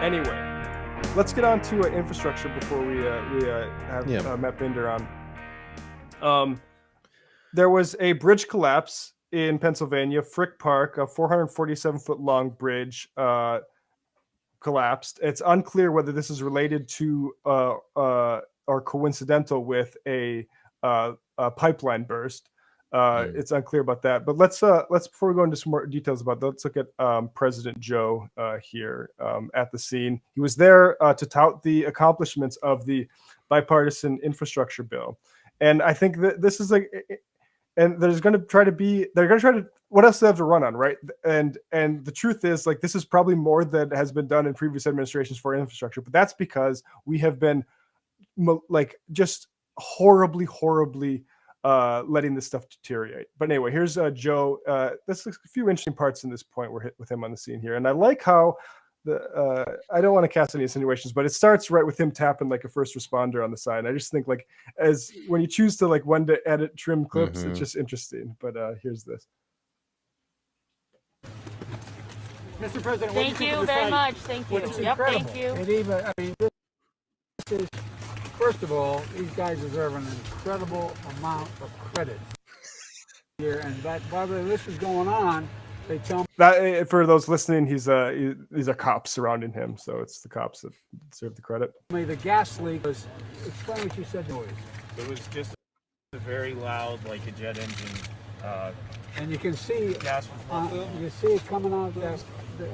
Anyway, let's get on to infrastructure before we have Matt Binder on. There was a bridge collapse in Pennsylvania. Frick Park, a 447-foot long bridge, collapsed. It's unclear whether this is related to or coincidental with a pipeline burst. It's unclear about that. But let's before we go into some more details about that, let's look at President Joe here at the scene. He was there to tout the accomplishments of the bipartisan infrastructure bill, and I think that this is like. And there's going to try to what else do they have to run on, right? And the truth is, like, this is probably more than has been done in previous administrations for infrastructure, but that's because we have been like just horribly letting this stuff deteriorate. But anyway, here's Joe. There's a few interesting parts in this point we're hit with him on the scene here, and I like how I don't want to cast any insinuations, but it starts right with him tapping like a first responder on the side. I just think, like, as when you choose to like when to edit trim clips, it's just interesting. But here's this. Mr. President, thank you very much. Thank you. Yep, thank you. And even, I mean, this is, first of all, these guys deserve an incredible amount of credit here, and that while this is going on, they tell me that for those listening, these are cops surrounding him, so it's the cops that deserve the credit. The gas leak was, explain what you said, noise. It was just a very loud, like a jet engine. And you can see gas you see it coming out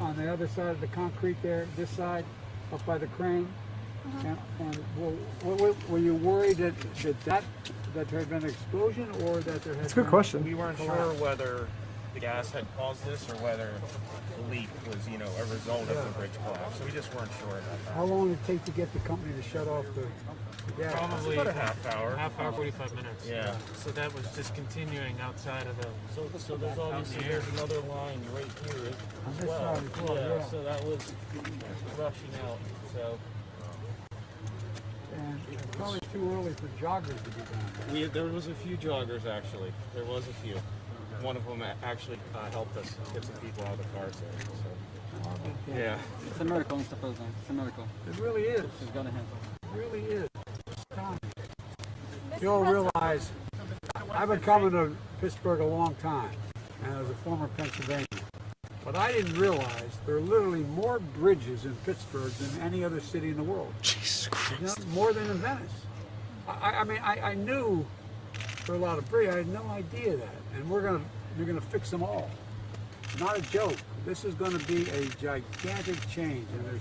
on the other side of the concrete there, this side, up by the crane. And were you worried that there had been an explosion, or that there had? That's a good question. We weren't sure whether the gas had caused this or whether the leak was, a result of the bridge collapse. So we just weren't sure about that. How long did it take to get the company to shut off the gas? Probably about a half hour. 45 minutes. Yeah. So that was just continuing outside of the. So there's obviously another line right here as well. Yeah. So that was rushing out. So. And it's probably too early for joggers to be done. There was a few joggers, actually. There was a few. One of them actually helped us get some people out of the cars there. So. Yeah. It's a miracle, Mr. President. It's a miracle. It really is. It's gonna happen. It really is. You'll realize I've been coming to Pittsburgh a long time, and as a former Pennsylvanian. But I didn't realize there are literally more bridges in Pittsburgh than any other city in the world. Jesus Christ. More than in Venice. I mean, I knew there were a lot of bridges. I had no idea that. And we're gonna fix them all. Not a joke. This is going to be a gigantic change. And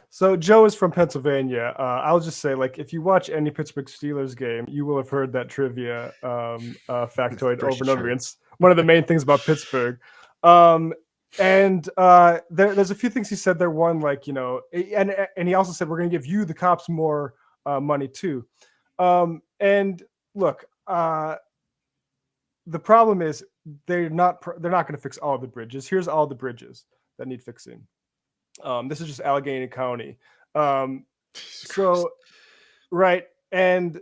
So Joe is from Pennsylvania. I'll just say, like, if you watch any Pittsburgh Steelers game, you will have heard that trivia factoid over and over again. It's one of the main things about Pittsburgh. And there's a few things he said there. One, like, and he also said, we're going to give you, the cops, more money too. And look, the problem is they're not going to fix all the bridges. Here's all the bridges that need fixing. This is just Allegheny County. Right. And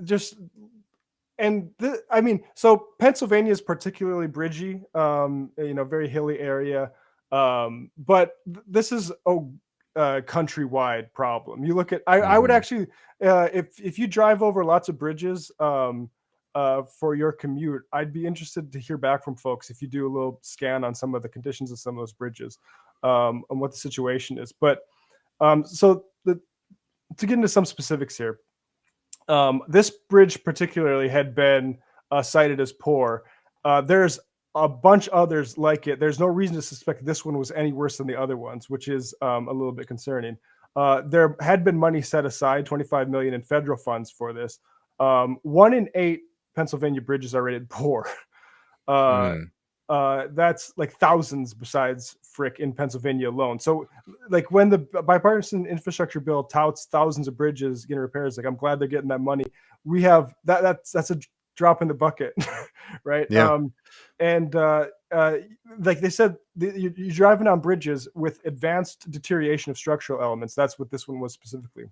just, so Pennsylvania is particularly bridgy, very hilly area. But this is a countrywide problem. You look at, I would actually, if you drive over lots of bridges, for your commute, I'd be interested to hear back from folks if you do a little scan on some of the conditions of some of those bridges, and what the situation is. But to get into some specifics here, this bridge particularly had been cited as poor. There's a bunch others like it. There's no reason to suspect this one was any worse than the other ones, which is a little bit concerning. There had been money set aside, $25 million in federal funds for this. 1 in 8 Pennsylvania bridges are rated poor. That's like thousands besides Frick in Pennsylvania alone. So, like, when the bipartisan infrastructure bill touts thousands of bridges getting repairs, like, I'm glad they're getting that money. We have that's a drop in the bucket, right? Yeah. Like they said, you're driving on bridges with advanced deterioration of structural elements. That's what this one was specifically.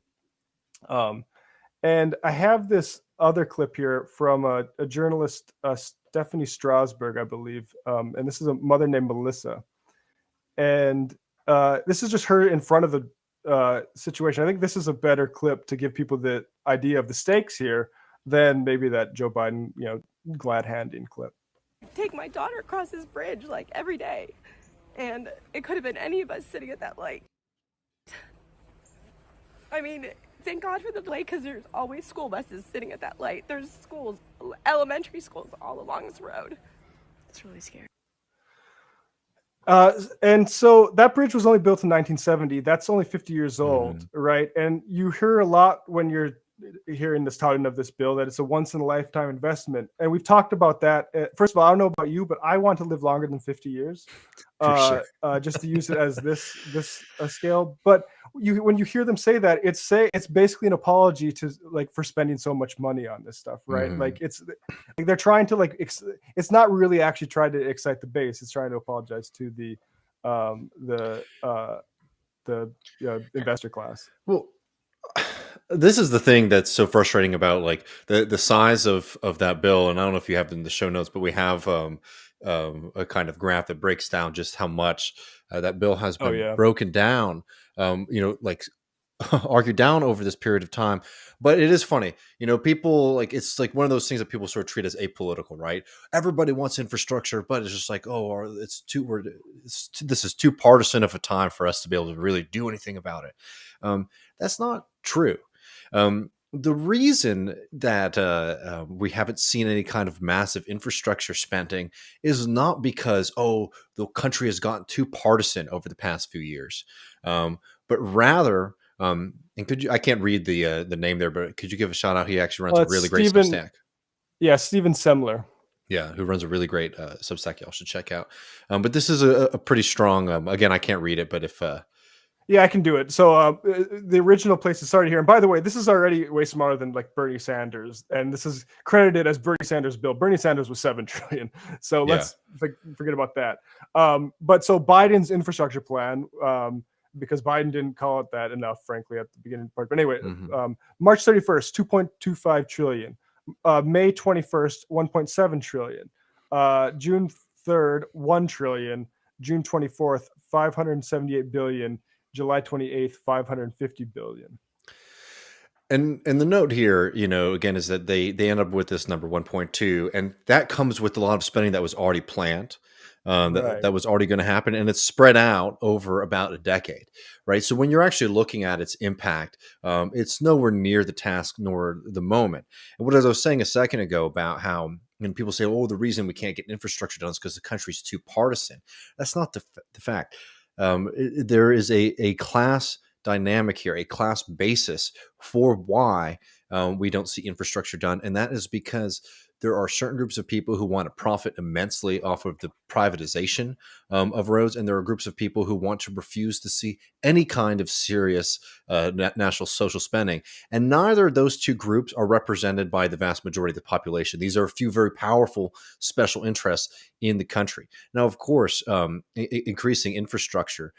And I have this other clip here from a journalist, Stephanie Strasberg, I believe. And this is a mother named Melissa. And This is just her in front of the situation. I think this is a better clip to give people the idea of the stakes here than maybe that Joe Biden, glad handing clip. Take my daughter across this bridge like every day, and it could have been any of us sitting at that light. I mean, thank God for the delay, because there's always school buses sitting at that light. There's schools, elementary schools all along this road. It's really scary. And so that bridge was only built in 1970. That's only 50 years old, right? And you hear a lot when you're hearing this touting of this bill that it's a once in a lifetime investment. And we've talked about that. First of all, I don't know about you, but I want to live longer than 50 years, just to use it as this scale. But when you hear them say that, it's basically an apology to for spending so much money on this stuff, right? Like it's like they're trying to it's not really actually trying to excite the base. It's trying to apologize to the investor class. Well, this is the thing that's so frustrating about the size of that bill. And I don't know if you have it in the show notes, but we have a kind of graph that breaks down just how much that bill has been broken down, argued down over this period of time. But it is funny, people it's like one of those things that people sort of treat as apolitical, right? Everybody wants infrastructure, but it's just like, this is too partisan of a time for us to be able to really do anything about it. That's not true. The reason that we haven't seen any kind of massive infrastructure spending is not because, the country has gotten too partisan over the past few years, but rather, and I can't read the name there, but could you give a shout out? He actually runs a really great Substack. Yeah, Steven Semler. Yeah, who runs a really great Substack y'all should check out. But this is a pretty strong, again, I can't read it, but if... yeah, I can do it. So the original place it started here. And by the way, this is already way smaller than Bernie Sanders. And this is credited as Bernie Sanders' bill. Bernie Sanders was $7 trillion. So let's forget about that. But so Biden's infrastructure plan, because Biden didn't call it that enough, frankly, at the beginning part. But anyway, March 31st, 2.25 trillion. May 21st, 1.7 trillion. June 3rd, 1 trillion. June 24th, 578 billion. July 28th, 550 billion. And the note here, again, is that they end up with this number 1.2, and that comes with a lot of spending that was already planned, that was already going to happen, and it's spread out over about a decade, right? So when you're actually looking at its impact, it's nowhere near the task nor the moment. And what as I was saying a second ago about how when people say, the reason we can't get infrastructure done is because the country's too partisan. That's not the fact. There is a class dynamic here, a class basis for why we don't see infrastructure done. And that is because there are certain groups of people who want to profit immensely off of the privatization of roads. And there are groups of people who want to refuse to see any kind of serious national social spending. And neither of those two groups are represented by the vast majority of the population. These are a few very powerful special interests in the country. Now, of course, increasing infrastructure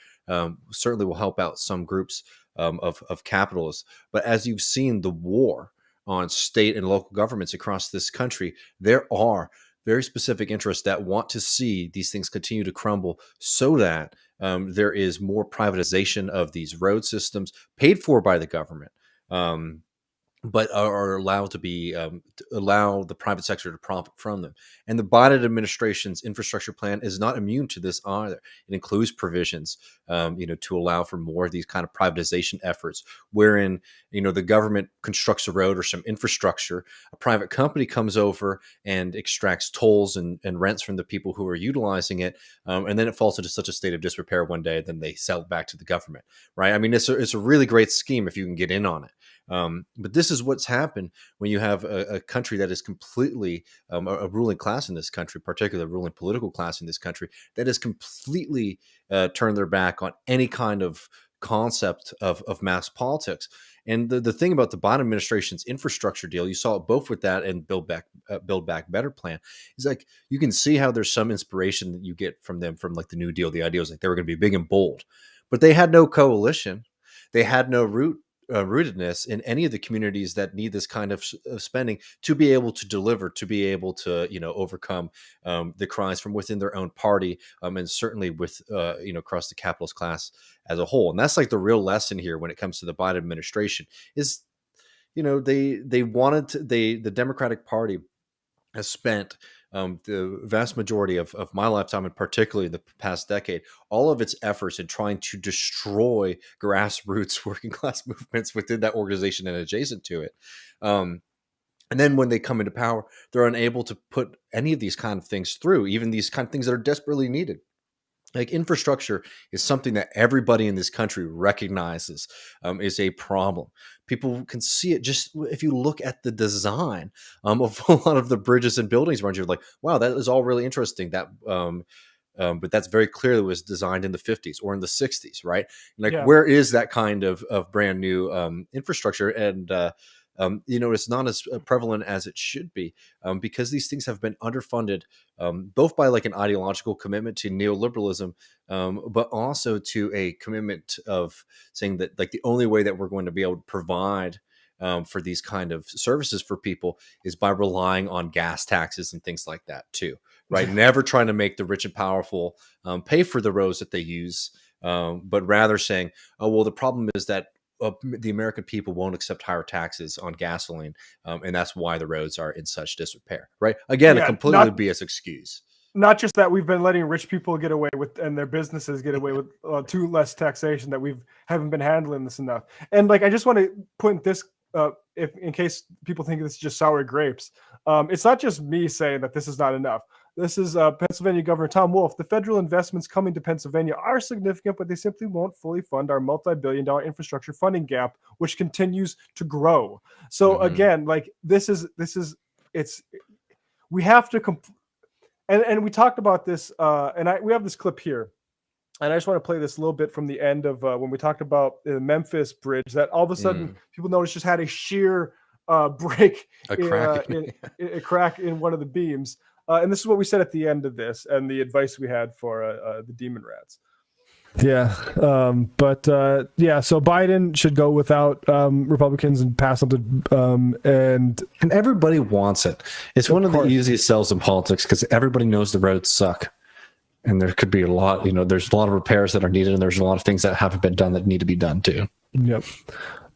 certainly will help out some groups of capitalists. But as you've seen the war on state and local governments across this country, there are very specific interests that want to see these things continue to crumble so that there is more privatization of these road systems paid for by the government, but are allowed to be to allow the private sector to profit from them. And the Biden administration's infrastructure plan is not immune to this either. It includes provisions, to allow for more of these kind of privatization efforts, wherein the government constructs a road or some infrastructure, a private company comes over and extracts tolls and rents from the people who are utilizing it, and then it falls into such a state of disrepair one day, then they sell it back to the government, right? I mean, it's a really great scheme if you can get in on it. But this is what's happened when you have a country that is completely a ruling class in this country, particularly a ruling political class in this country, that has completely turned their back on any kind of concept of mass politics. And the thing about the Biden administration's infrastructure deal, you saw it both with that and Build Back Better plan, is like you can see how there's some inspiration that you get from them from like the New Deal. The idea was like they were going to be big and bold, but they had no coalition. They had no root rootedness in any of the communities that need this kind of spending to be able to deliver, to be able to, overcome the cries from within their own party, and certainly with, across the capitalist class as a whole. And that's like the real lesson here when it comes to the Biden administration is, they wanted to, the Democratic Party has spent the vast majority of my lifetime, and particularly the past decade, all of its efforts in trying to destroy grassroots working class movements within that organization and adjacent to it. And then when they come into power, they're unable to put any of these kind of things through, even these kind of things that are desperately needed. Like infrastructure is something that everybody in this country recognizes is a problem. People can see it just if you look at the design of a lot of the bridges and buildings around you. Like, wow, that is all really interesting. But that's very clearly was designed in the 50s or in the 60s, right? Like, where is that kind of brand new infrastructure? And it's not as prevalent as it should be because these things have been underfunded, both by like an ideological commitment to neoliberalism, but also to a commitment of saying that like the only way that we're going to be able to provide for these kind of services for people is by relying on gas taxes and things like that too, right? Never trying to make the rich and powerful pay for the roads that they use, but rather saying, oh, well, the problem is that the American people won't accept higher taxes on gasoline, and that's why the roads are in such disrepair. Right? Again, a completely BS excuse. Not just that we've been letting rich people get away with and their businesses get away with too less taxation, that haven't been handling this enough. And like, I just want to point this, if in case people think this is just sour grapes, it's not just me saying that this is not enough. This is Pennsylvania Governor Tom Wolf. The federal investments coming to Pennsylvania are significant, but they simply won't fully fund our multi-billion-dollar infrastructure funding gap, which continues to grow. So again, like we have to and we talked about this, we have this clip here, and I just want to play this a little bit from the end of when we talked about the Memphis bridge. That all of a sudden people noticed just had a sheer break, a crack in one of the beams. And this is what we said at the end of this and the advice we had for the demon rats. Yeah. So Biden should go without Republicans and pass something. And everybody wants it. It's one of the easiest sells in politics because everybody knows the roads suck. And there could be a lot, there's a lot of repairs that are needed, and there's a lot of things that haven't been done that need to be done too. Yep.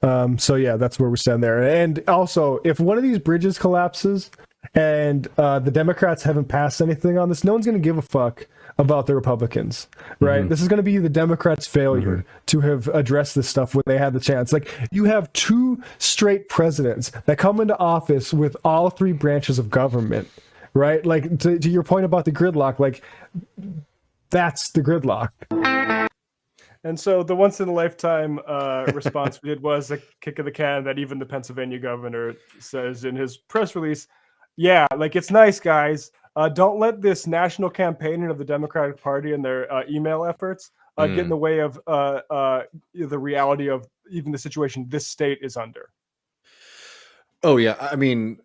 That's where we stand there. And also, if one of these bridges collapses and the Democrats haven't passed anything on this, no one's going to give a fuck about the Republicans, right? This is going to be the Democrats' failure to have addressed this stuff when they had the chance. Like, you have 2 straight presidents that come into office with all 3 branches of government, right? Like, to your point about the gridlock, like, that's the gridlock. And so the once-in-a-lifetime response we did was a kick of the can that even the Pennsylvania governor says in his press release. Yeah, like, it's nice, guys. Don't let this national campaigning of the Democratic Party and their email efforts get in the way of the reality of even the situation this state is under. Oh, yeah. I mean,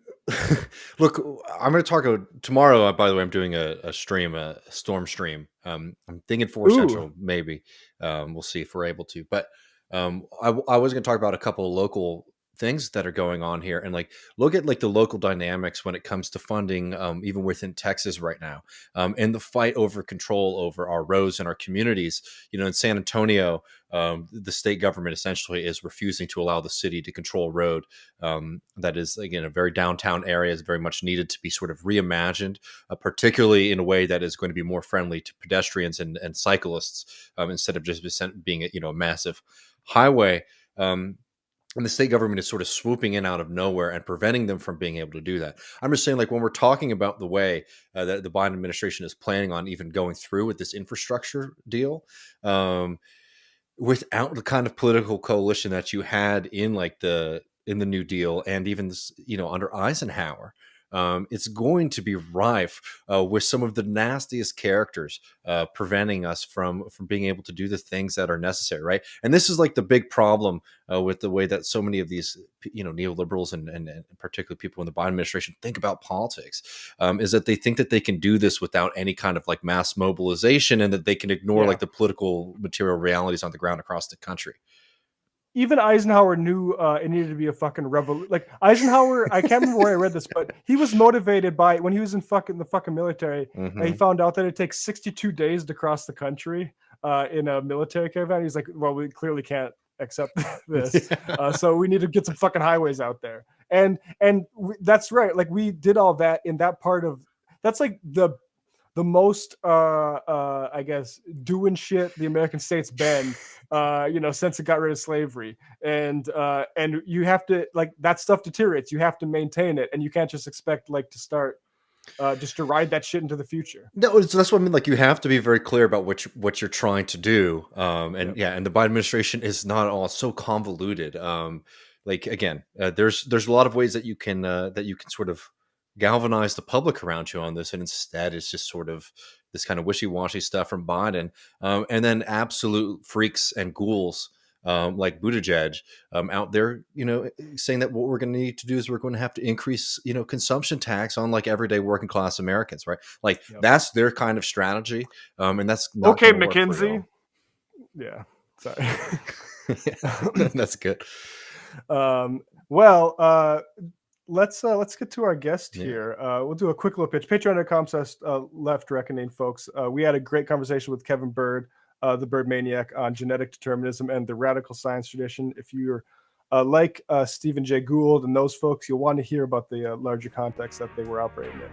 look, I'm going to talk tomorrow. By the way, I'm doing a stream, a storm stream. I'm thinking 4 Central, maybe. We'll see if we're able to. But I was going to talk about a couple of local things that are going on here, and like look at like the local dynamics when it comes to funding, even within Texas right now, and the fight over control over our roads and our communities. In San Antonio, the state government essentially is refusing to allow the city to control a road that is, again, a very downtown area, is very much needed to be sort of reimagined, particularly in a way that is going to be more friendly to pedestrians and cyclists, instead of just being a massive highway. And the state government is sort of swooping in out of nowhere and preventing them from being able to do that. I'm just saying, like, when we're talking about the way that the Biden administration is planning on even going through with this infrastructure deal, without the kind of political coalition that you had in the New Deal and even this, under Eisenhower, it's going to be rife with some of the nastiest characters preventing us from being able to do the things that are necessary, right? And this is like the big problem with the way that so many of these, neoliberals and particularly people in the Biden administration think about politics, is that they think that they can do this without any kind of like mass mobilization, and that they can ignore like the political material realities on the ground across the country. even Eisenhower knew it needed to be a fucking revolution. Like Eisenhower, I can't remember where I read this, but he was motivated by when he was in the fucking military. He found out that it takes 62 days to cross the country in a military caravan. He's like, well, we clearly can't accept this, so we need to get some fucking highways out there. And that's right. Like we did all that in that part of. That's like the most I guess doing shit the American state's been since it got rid of slavery. And you have to, like, that stuff deteriorates, you have to maintain it, and you can't just expect like to start just to ride that shit into the future. No, that's what I mean. Like, you have to be very clear about what you're trying to do. And the Biden administration is not all so convoluted. Like, again, there's a lot of ways that you can sort of galvanize the public around you on this, and instead it's just sort of this kind of wishy-washy stuff from Biden, and then absolute freaks and ghouls like Buttigieg out there, saying that what we're going to need to do is we're going to have to increase, consumption tax on like everyday working class Americans, right? Like that's their kind of strategy, and that's not okay, gonna work for McKinsey. y'all. Yeah, sorry. That's good. Let's get to our guest here. We'll do a quick little pitch. Patreon.com/Left Reckoning, folks. We had a great conversation with Kevin Bird, the Bird Maniac, on genetic determinism and the radical science tradition. If you're like Stephen Jay Gould and those folks, you'll want to hear about the larger context that they were operating in.